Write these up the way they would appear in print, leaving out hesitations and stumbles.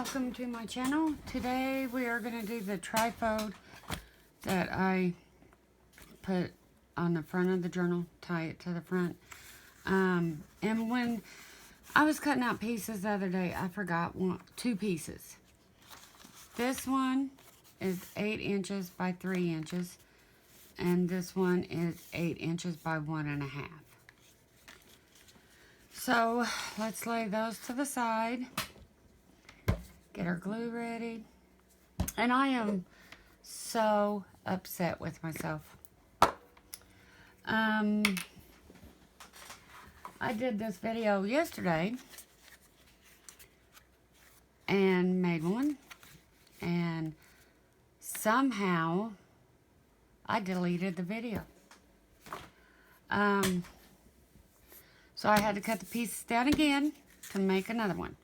welcome to my channel. Today we are going to do the trifold that I put on the front of the journal, tie it to the front. And when I was cutting out pieces the other day, I forgot two pieces. This one is 8 inches by 3 inches, and this one is 8 inches by 1.5. So let's lay those to the side. Get our glue ready. And I am so upset with myself. I did this video yesterday and made one, and somehow I deleted the video. So I had to cut the pieces down again to make another one.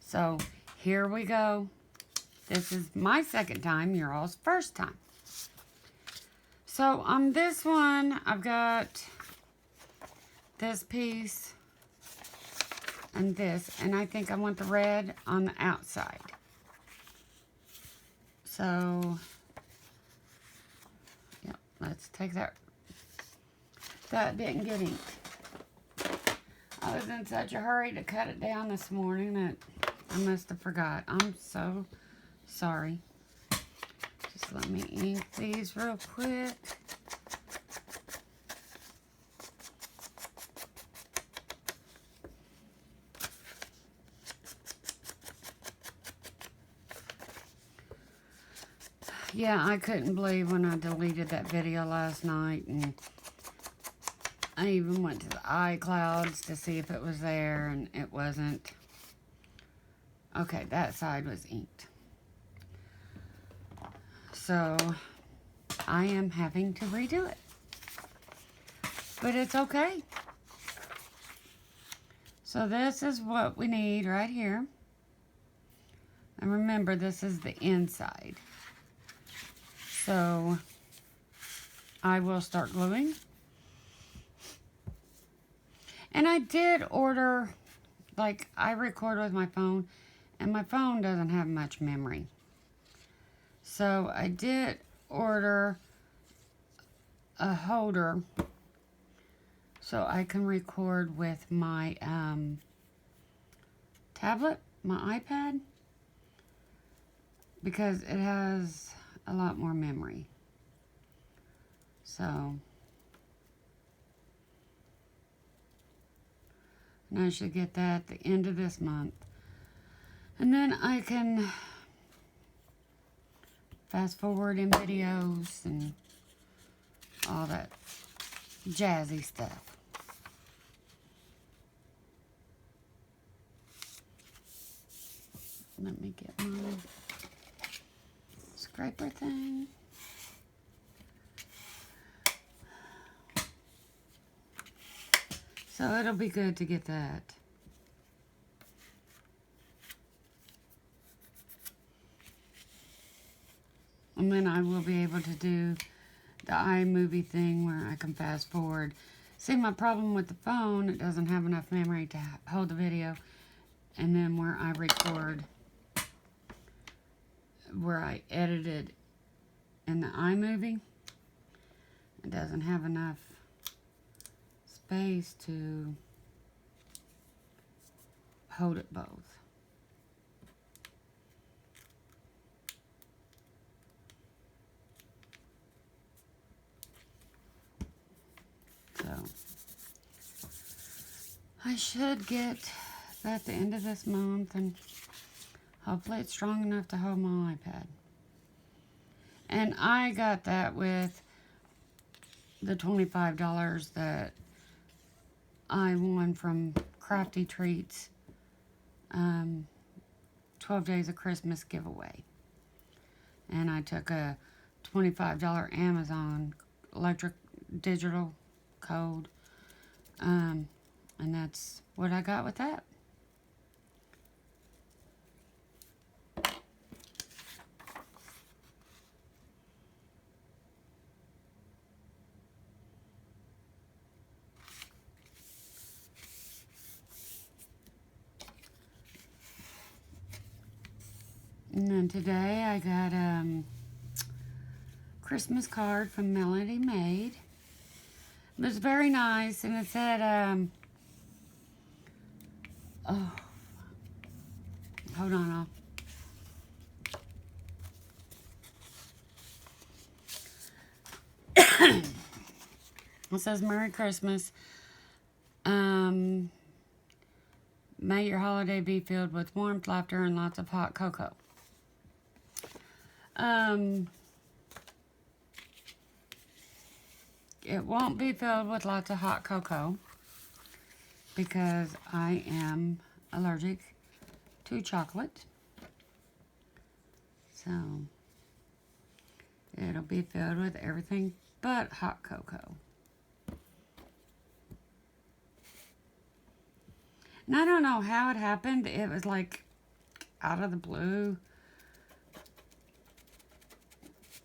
So here we go. This is my second time, your all's first time. So on this one, I've got this piece and this, and I think I want the red on the outside. So, yep, let's take that. That didn't get inked. I was in such a hurry to cut it down this morning that I must have forgot. I'm so sorry. Just let me ink these real quick. Yeah, I couldn't believe when I deleted that video last night, and I even went to the iClouds to see if it was there, and it wasn't. Okay, that side was inked. So, I am having to redo it. But it's okay. So this is what we need right here. And remember, this is the inside. So, I will start gluing. And I did order, like, I record with my phone, and my phone doesn't have much memory. So I did order a holder so I can record with my tablet, my iPad, because it has a lot more memory. So, and I should get that at the end of this month. And then I can fast forward in videos and all that jazzy stuff. Let me get my scraper thing. So it'll be good to get that. And then I will be able to do the iMovie thing where I can fast forward. See, my problem with the phone, it doesn't have enough memory to hold the video. And then where I record, where I edited in the iMovie, it doesn't have enough space to hold it both. So, I should get that at the end of this month, and hopefully it's strong enough to hold my iPad. And I got that with the $25 that I won from Crafty Treats 12 Days of Christmas giveaway. And I took a $25 Amazon electric digital code, and that's what I got with that. And then today I got Christmas card from Melody Maid. It was very nice, and it said, oh, hold on, it says, Merry Christmas. May your holiday be filled with warmth, laughter, and lots of hot cocoa. It won't be filled with lots of hot cocoa because I am allergic to chocolate. So it'll be filled with everything but hot cocoa. And I don't know how it happened. It was like out of the blue,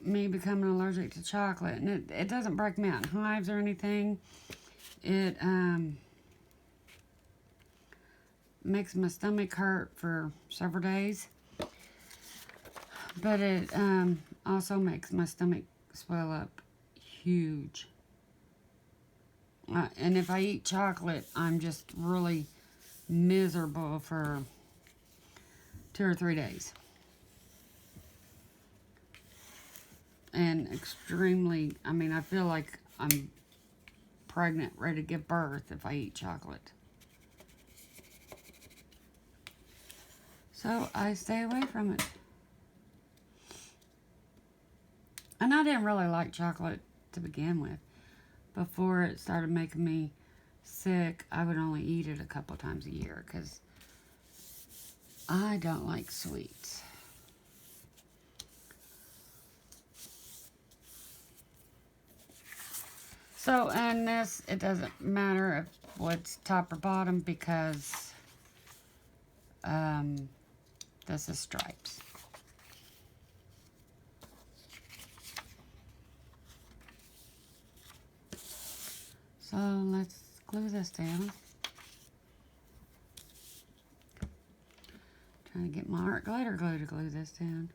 me becoming allergic to chocolate. And it doesn't break me out in hives or anything. It makes my stomach hurt for several days. But it also makes my stomach swell up huge. And if I eat chocolate, I'm just really miserable for 2 or 3 days. And extremely, I feel like I'm pregnant, ready to give birth if I eat chocolate. So I stay away from it. And I didn't really like chocolate to begin with. Before it started making me sick, I would only eat it a couple times a year because I don't like sweets. So, and this, it doesn't matter if what's top or bottom because this is stripes. So let's glue this down. Trying to get my art glitter glue to glue this down.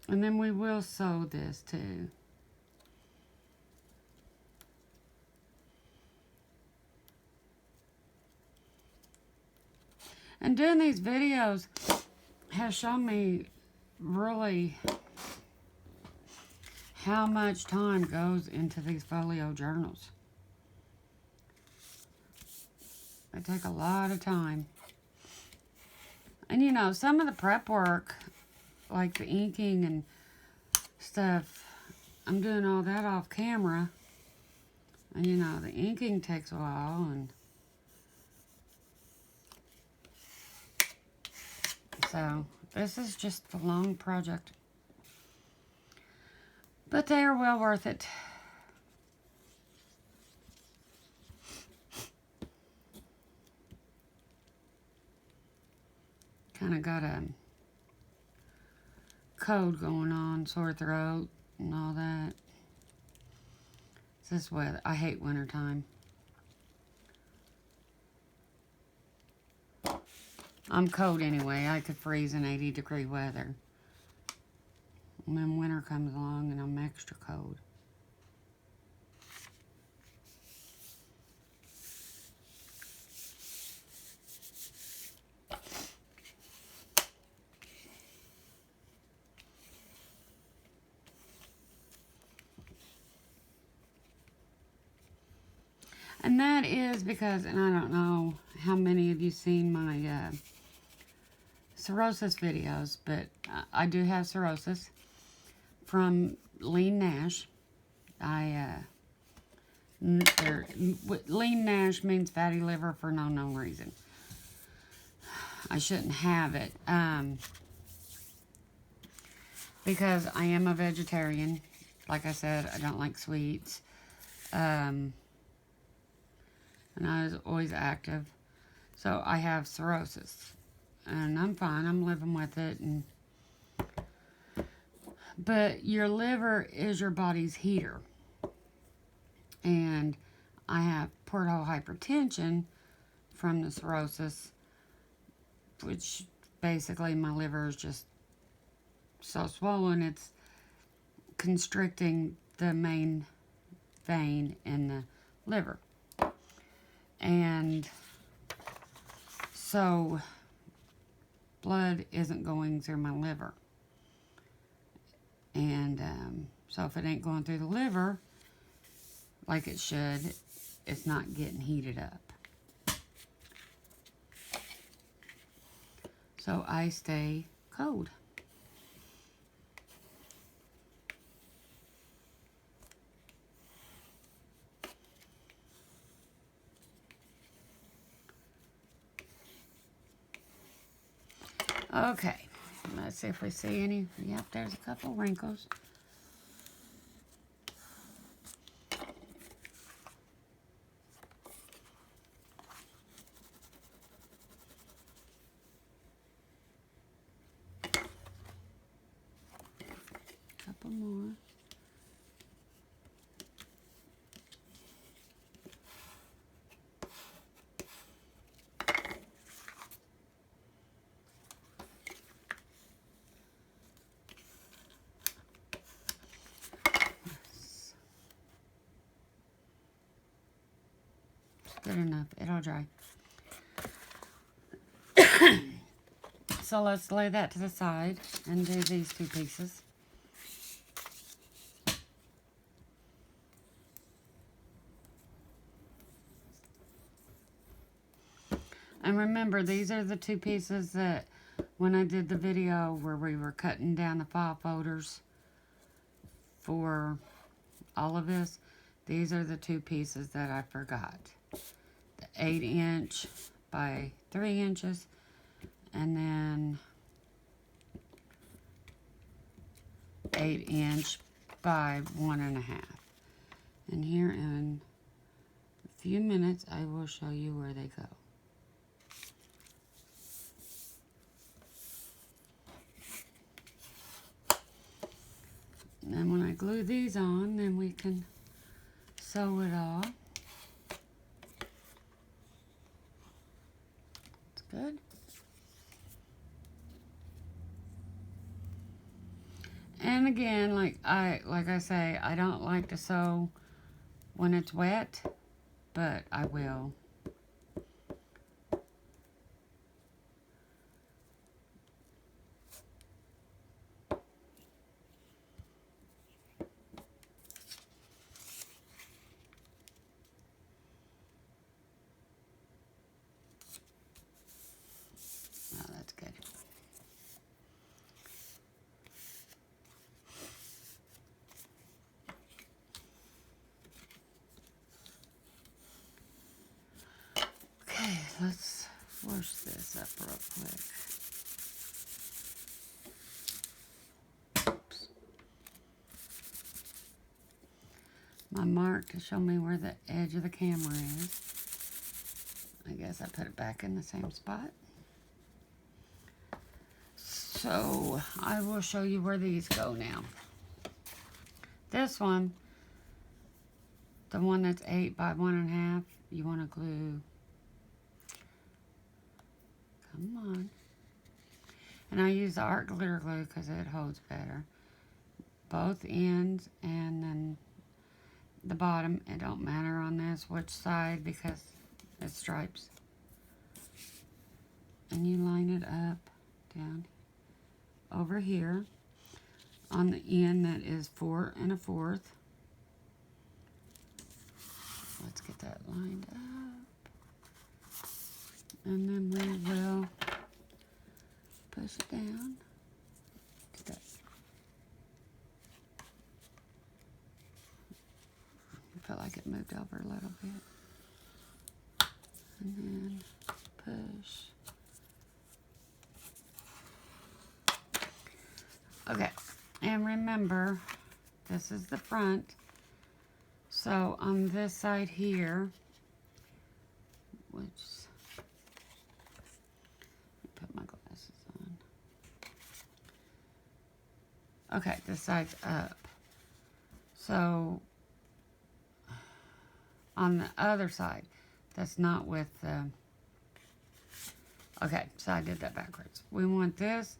And then we will sew this too. And doing these videos has shown me really how much time goes into these folio journals. They take a lot of time. And you know, some of the prep work, like the inking and stuff, I'm doing all that off camera. And you know, the inking takes a while, and so this is just a long project. But they are well worth it. Kind of got a cold going on, sore throat and all that. It's this weather. I hate wintertime. I'm cold anyway. I could freeze in 80-degree weather. And then winter comes along and I'm extra cold. And that is because, and I don't know how many of you seen my cirrhosis videos, but I do have cirrhosis from lean NASH. Lean NASH means fatty liver for no known reason. I shouldn't have it because I am a vegetarian. Like I said, I don't like sweets. And I was always active. So I have cirrhosis. And I'm fine. I'm living with it. But your liver is your body's heater. And I have portal hypertension from the cirrhosis, which basically my liver is just so swollen it's constricting the main vein in the liver. And so blood isn't going through my liver. And so if it ain't going through the liver like it should, it's not getting heated up. So I stay cold. Okay, let's see if we see any. Yep, there's a couple wrinkles. Couple more. Good enough. It'll dry. So let's lay that to the side and do these two pieces. And remember, these are the two pieces that when I did the video where we were cutting down the file folders for all of this, these are the two pieces that I forgot. The 8" by 3 inches, and then 8" by 1.5. And here in a few minutes, I will show you where they go. And then when I glue these on, then we can sew it all. It's good. And again, like I say, I don't like to sew when it's wet, but I will. Oh, that's good. Okay, let's wash this up real quick. Oops. My mark to show me where the edge of the camera is. I guess I put it back in the same spot. So I will show you where these go now. This one, the one that's 8 by 1.5, you want to glue. Come on. And I use the art glitter glue because it holds better. Both ends and then the bottom. It don't matter on this which side because it's stripes. And you line it up down over here on the end that is 4 1/4. Let's get that lined up. And then we will push it down. Get that. I felt like it moved over a little bit. And then push. Okay, and remember, this is the front. So on this side here, which, let me put my glasses on. Okay, this side's up. So on the other side. That's not with the... Okay, so I did that backwards. We want this,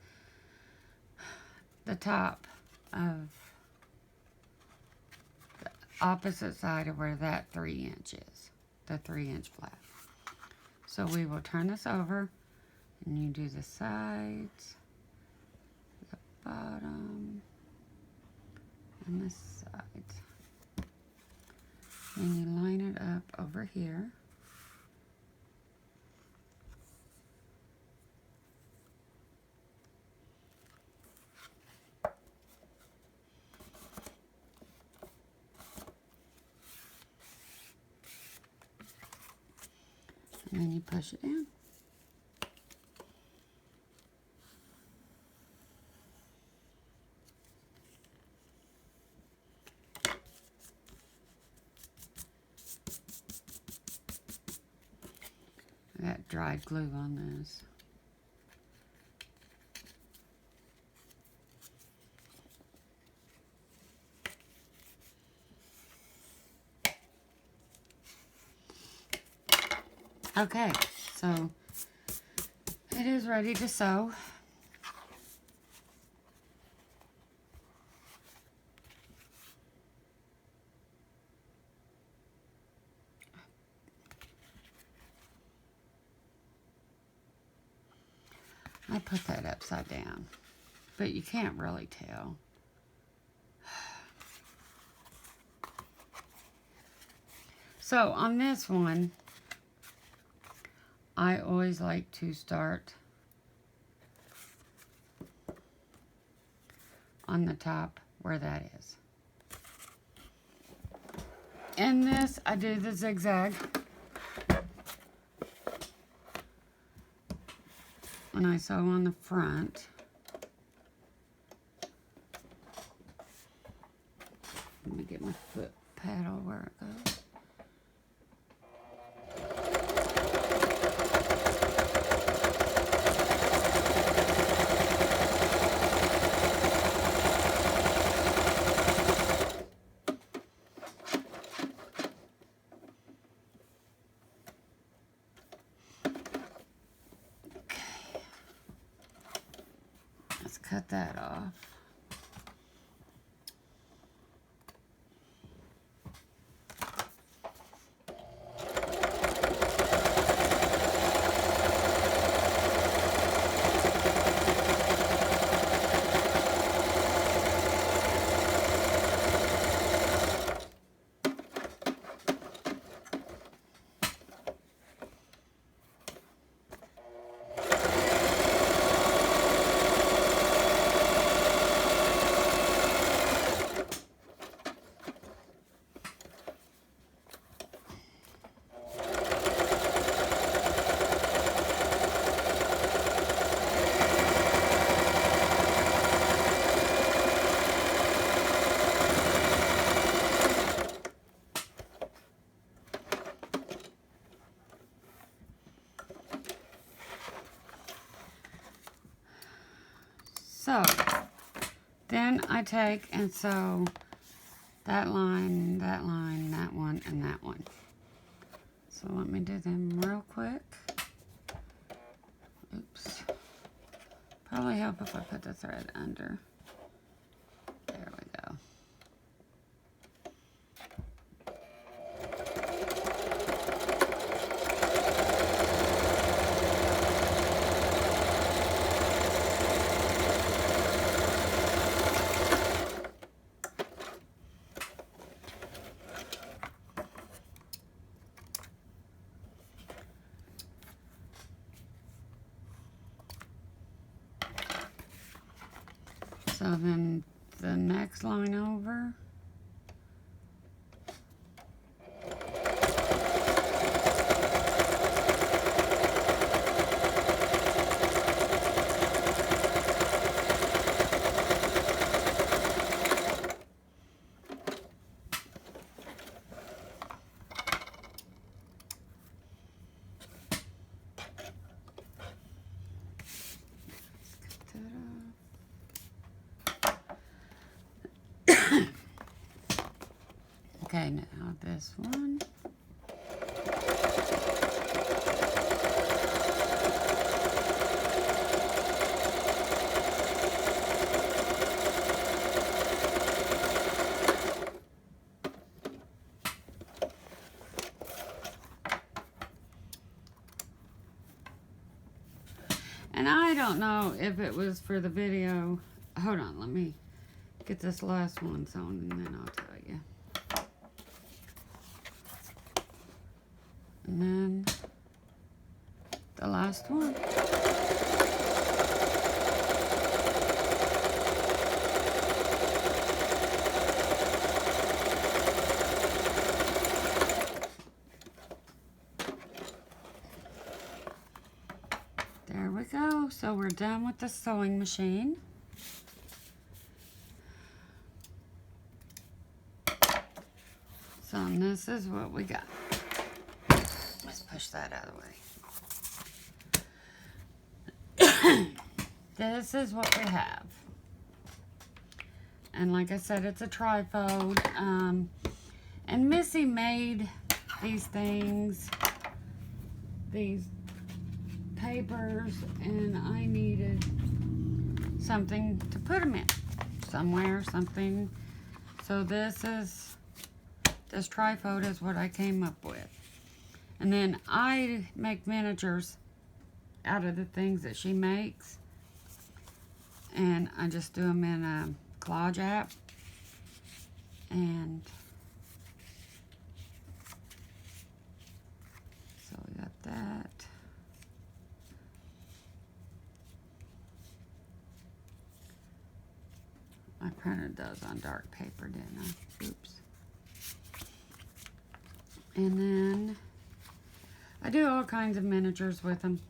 the top of the opposite side of where that 3" is. The 3" flat. So we will turn this over, and you do the sides, the bottom, and this side. And you line it up over here. And then you push it in. I got dried glue on this. Okay, so it is ready to sew. I put that upside down, but you can't really tell. So on this one, I always like to start on the top where that is. In this, I do the zigzag. When I sew on the front. Let me get my foot paddle where it goes. Cut that off. So, then I take and sew that line, that one, and that one. So let me do them real quick. Oops. Probably help if I put the thread under. There we go. So then the next line over, okay, now this one. And I don't know if it was for the video. Hold on, let me get this last one sewn and then I'll tell you. And then the last one. There we go. So we're done with the sewing machine. So this is what we got. Let's push that out of the way. This is what we have. And like I said, it's a trifold. And Missy made these things, these papers, and I needed something to put them in. Somewhere, something. So this trifold is what I came up with. And then I make miniatures out of the things that she makes. And I just do them in a collage app. And so we got that. I printed those on dark paper, didn't I? Oops. And then I do all kinds of miniatures with them.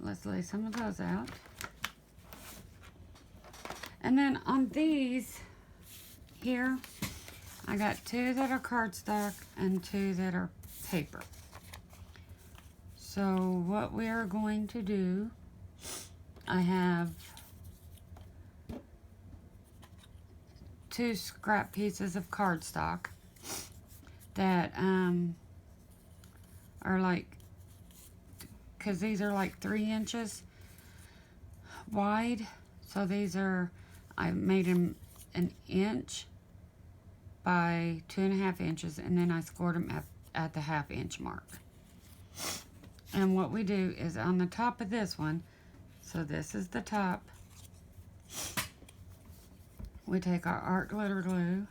Let's lay some of those out. And then on these here, I got 2 that are cardstock and 2 that are paper. So what we are going to do, I have 2 scrap pieces of cardstock that are like, because these are like 3 inches wide. So these are, I made them 1 inch by 2.5 inches, and then I scored them at the 1/2 inch mark. And what we do is on the top of this one, so this is the top, we take our art glitter glue,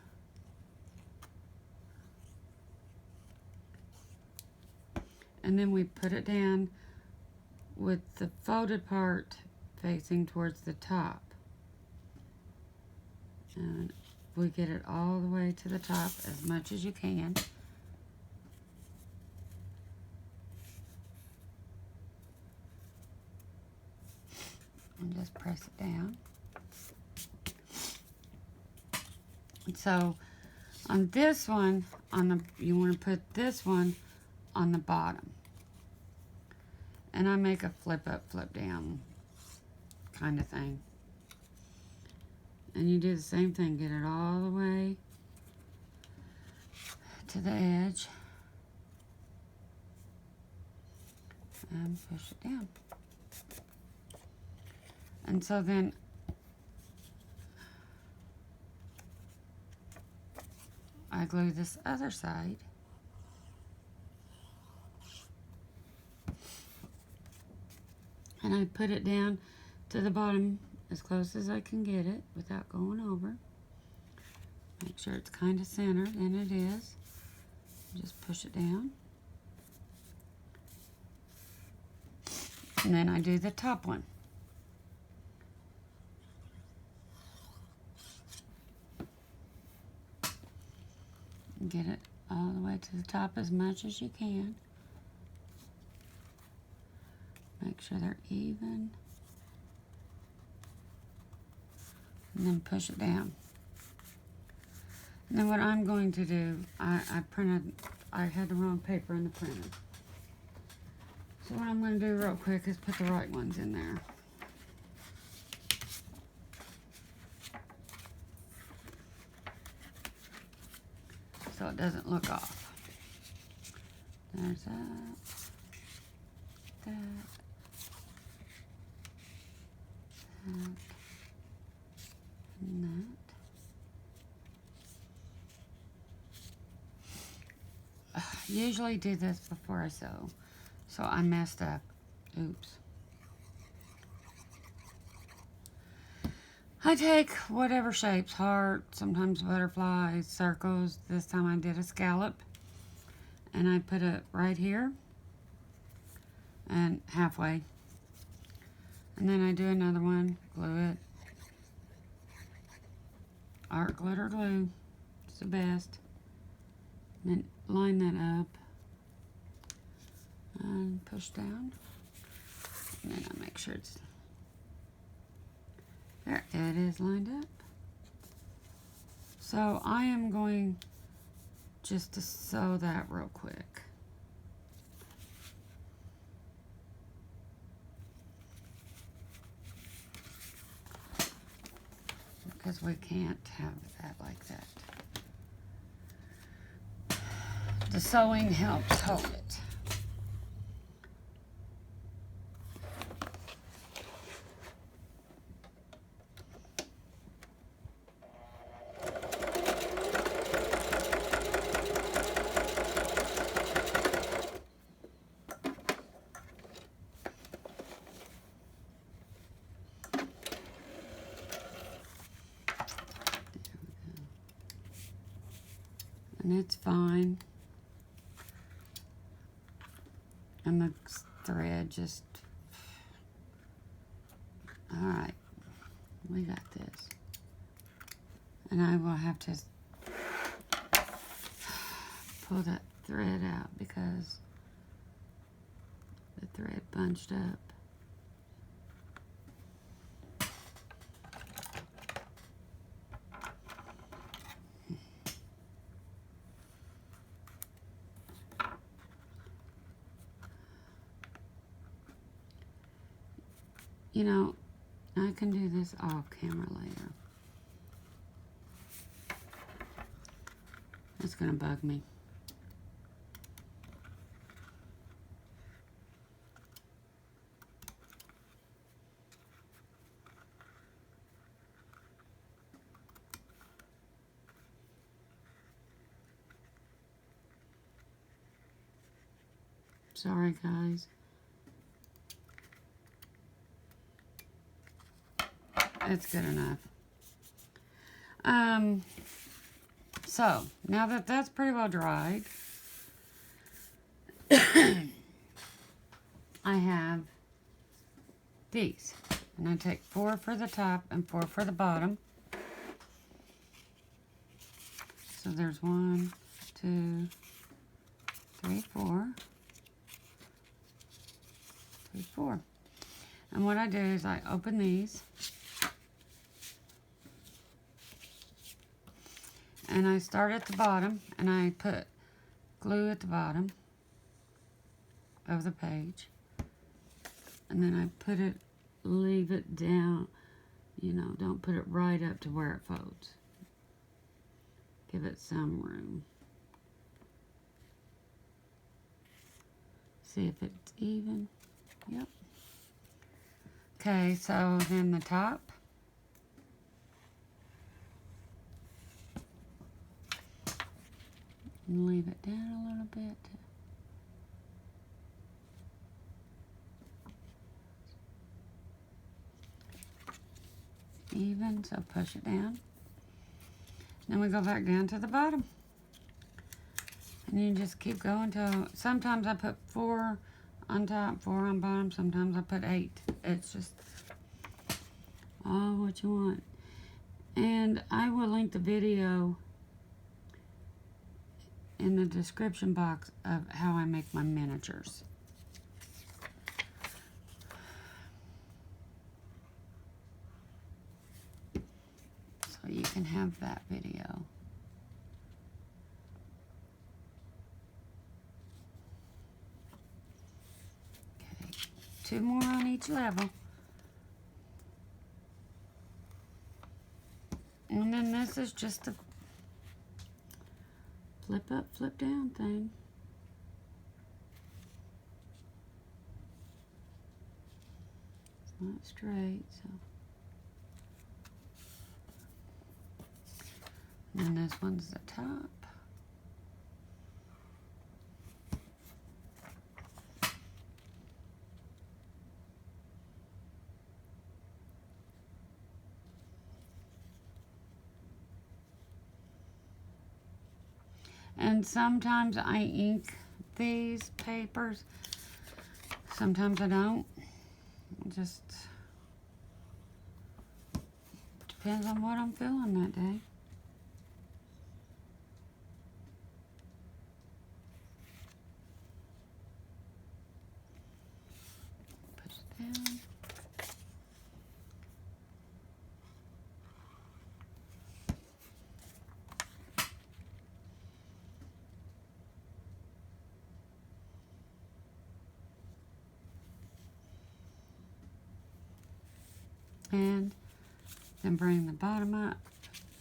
and then we put it down with the folded part facing towards the top. And we get it all the way to the top as much as you can. And just press it down. And so on this one, you want to put this one on the bottom. And I make a flip up, flip down kind of thing. And you do the same thing, get it all the way to the edge. And push it down. And so then I glue this other side. And I put it down to the bottom as close as I can get it without going over. Make sure it's kind of centered, and it is. Just push it down. And then I do the top one. And get it all the way to the top as much as you can. Make sure they're even. And then push it down. And then what I'm going to do, I had the wrong paper in the printer. So what I'm going to do real quick is put the right ones in there. So it doesn't look off. There's that. That. And that. Usually do this before I sew, so I messed up. Oops. I take whatever shapes, heart, sometimes butterflies, circles. This time I did a scallop. And I put it right here and halfway. And then I do another one, glue it. Art glitter glue, it's the best. And then line that up and push down. And then I make sure it's there. It is lined up. So I am going just to sew that real quick. Because we can't have that like that. The sewing helps hold it. And it's fine. And the thread just, all right, we got this. And I will have to pull that thread out because the thread bunched up. You know, I can do this off camera later. It's gonna bug me. Sorry, guys. It's good enough. So, now that that's pretty well dried, I have these. And I take 4 for the top and 4 for the bottom. So there's 1, 2, 3, 4. 3, 4. And what I do is I open these. And I start at the bottom, and I put glue at the bottom of the page. And then I put it, leave it down, you know, don't put it right up to where it folds. Give it some room. See if it's even. Yep. Okay, so then the top. And leave it down a little bit. Even, so push it down. Then we go back down to the bottom. And you just keep going till, sometimes I put 4 on top, 4 on bottom, sometimes I put 8. It's just all what you want. And I will link the video in the description box of how I make my miniatures. So you can have that video. Okay, 2 more on each level. And then this is just a flip up, flip down thing. It's not straight, so. And this one's the top. And sometimes I ink these papers. Sometimes I don't. It just depends on what I'm feeling that day. Push it down. And then bring the bottom up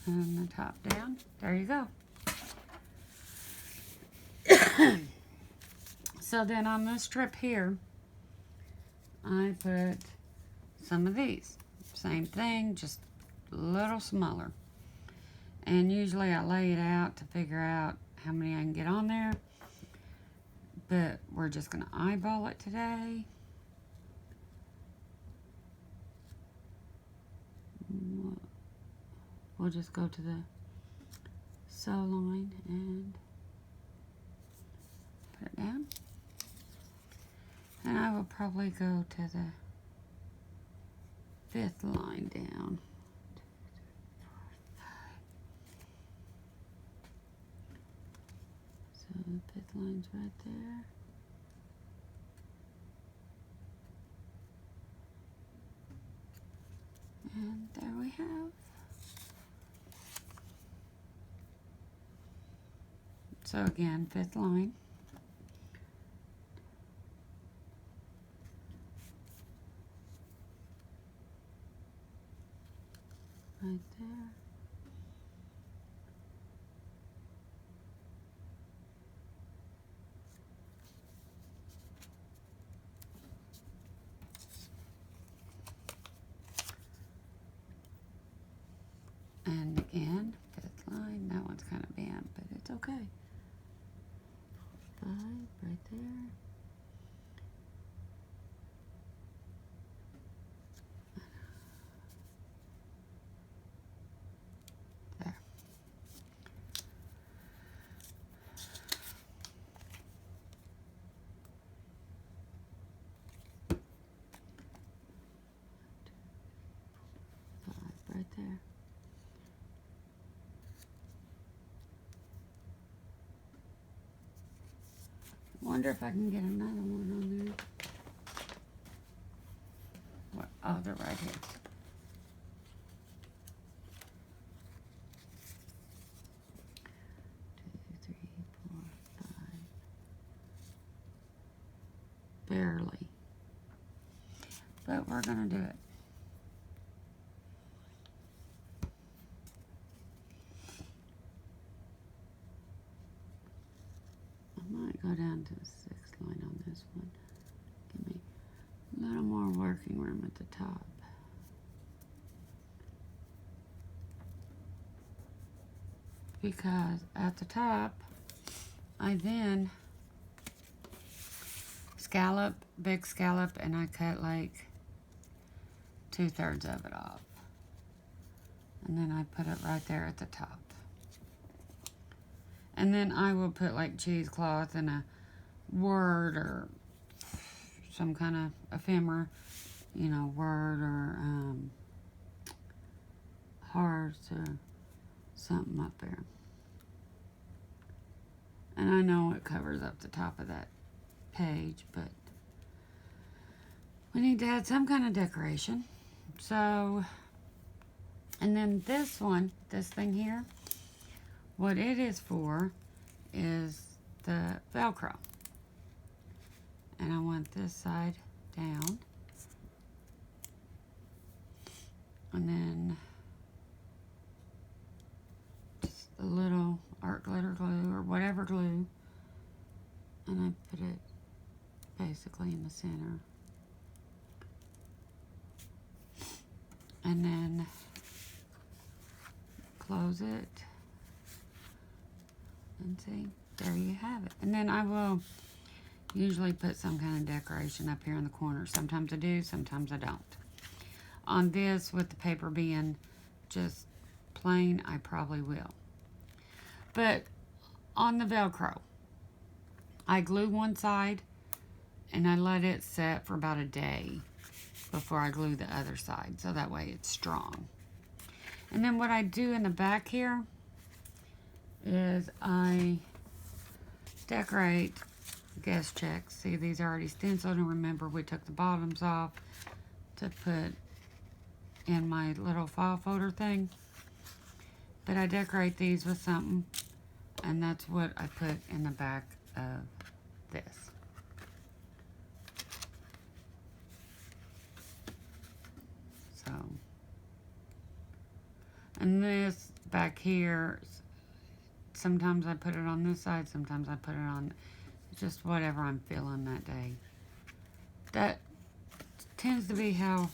and the top down. There you go. So then on this strip here, I put some of these. Same thing, just a little smaller. And usually I lay it out to figure out how many I can get on there. But we're just going to eyeball it today. We'll just go to the sew line and put it down. And I will probably go to the 5th line down. 2, 3, 4, 5. So the 5th line's right there. And there we have. So again, 5th line. Right there. And again, 5th line. That one's kind of bent, but it's okay. 5 right there. There. Right there. Wonder if I can get another one on there. What? Oh, they're right here. Two, three, four, 5. Barely. But we're gonna do it. Go down to the 6th line on this one. Give me a little more working room at the top. Because at the top, I then scallop, big scallop, and I cut like 2/3 of it off. And then I put it right there at the top. And then I will put like cheesecloth and a word or some kind of ephemera, you know, word or hearts or something up there. And I know it covers up the top of that page, but we need to add some kind of decoration. So, and then this one, this thing here, what it is for is the Velcro. And I want this side down. And then just a little art glitter glue or whatever glue. And I put it basically in the center. And then close it. And see, there you have it. And then I will usually put some kind of decoration up here in the corner. Sometimes I do, sometimes I don't. On this, with the paper being just plain, I probably will. But on the Velcro, I glue one side and I let it set for about a day before I glue the other side, so that way it's strong. And then what I do in the back here is I decorate guest checks. See, these are already stenciled, and remember we took the bottoms off to put in my little file folder thing. But I decorate these with something, and that's what I put in the back of this. So, and this back here, sometimes I put it on this side, sometimes I put it on, just whatever I'm feeling that day. That tends to be how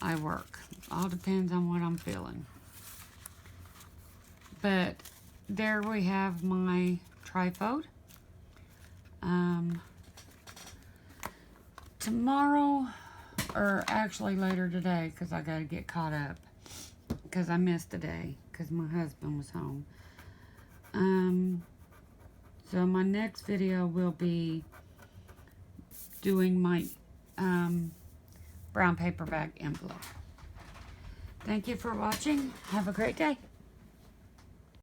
I work. All depends on what I'm feeling. But there we have my trifold. Tomorrow, or actually later today, because I got to get caught up, because I missed a day because my husband was home. So my next video will be doing my brown paper bag envelope. Thank you for watching. Have a great day.